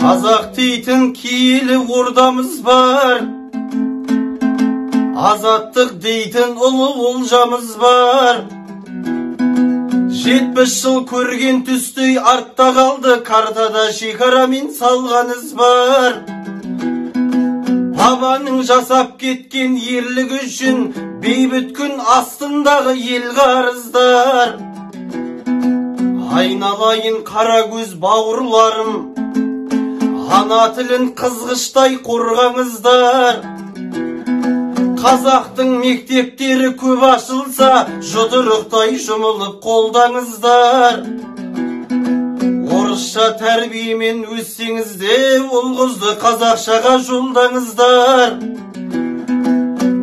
Қазақ дейтін киелі ордамыз бар, азаттық дейтін ұлы олжамыз бар. 70 жыл көрген түстей артта қалды, картада шекарамен салған із бар. Бабаның жасап кеткен ерлігі үшін бейбіт күн астындағы ел қарыздар. Айналайын қара көз бауырларым, ана тілін қызғыштай қорғаңыздар. Қазақтың мектептері көп ашылса, жұдырықтай жұмылып қолдаңыздар. Орысша тәрбиемен өссеңіз де, ол қызды қазақшаға жолдаңыздар.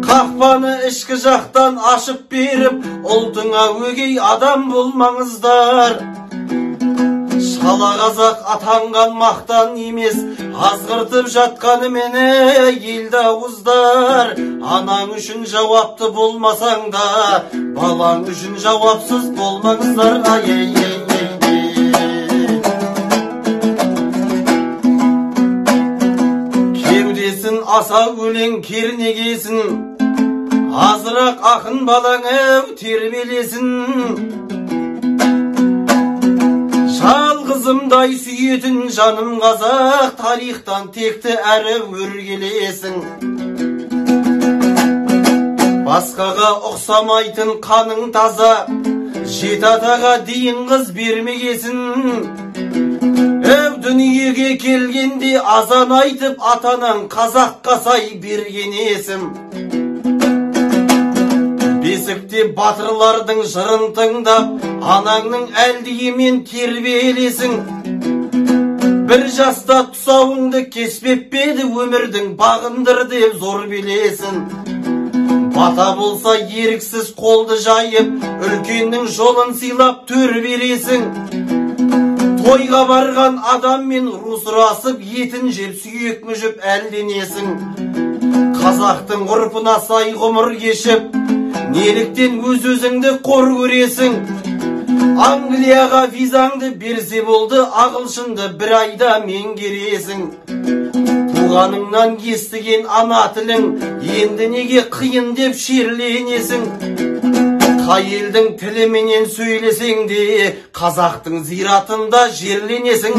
Қақпаны ішкі жақтан ашып беріп, ұлтыңа өгей адам болмаңыздар. Шала қазақ атанған мақтан емес, азғыртып жатқаны мені елді ауыздар. Анаң үшін жауапты болмасаң да, балаң үшін жауапсыз болмаңыздар. Кеудесін аса өлең кернегесін, азырақ ақын балаң әу тербелесін. Жалғызымдай сүйетін жаным қазақ, тарихтан текті әрі өргелесің. Басқаға ұқсамайтын қаның таза, жеті атаға дейін қыз бермегесін. Өв дүниеге келгенде азан айтып, атанаң қазаққа сай бергенесің. Бесікте батырлардың жырын тыңдап, анаңның әлдиімен тербиелесің. Бір жаста тұсауыңды кеспеп педі, өмірдің бағындыр деп зор белесің. Бата болса еріксіз қолды жайып, үлкеннің жолын сыйлап төр бересің. Тойға барған адаммен русырасып, етін жеп сүйек мүжіп әлденесің. Қазақтың ғұрпына сай ғұмыр кешіп, неліктен өз-өзіңді қор көресің. Англияға визаңды берсе болды, ағылшынды бір айда меңгересің. Туғаныңнан естіген ана тілің, енді неге қиын деп шерленесің. Қай елдің тіліменен сөйлесең де, қазақтың зиратында жерленесің.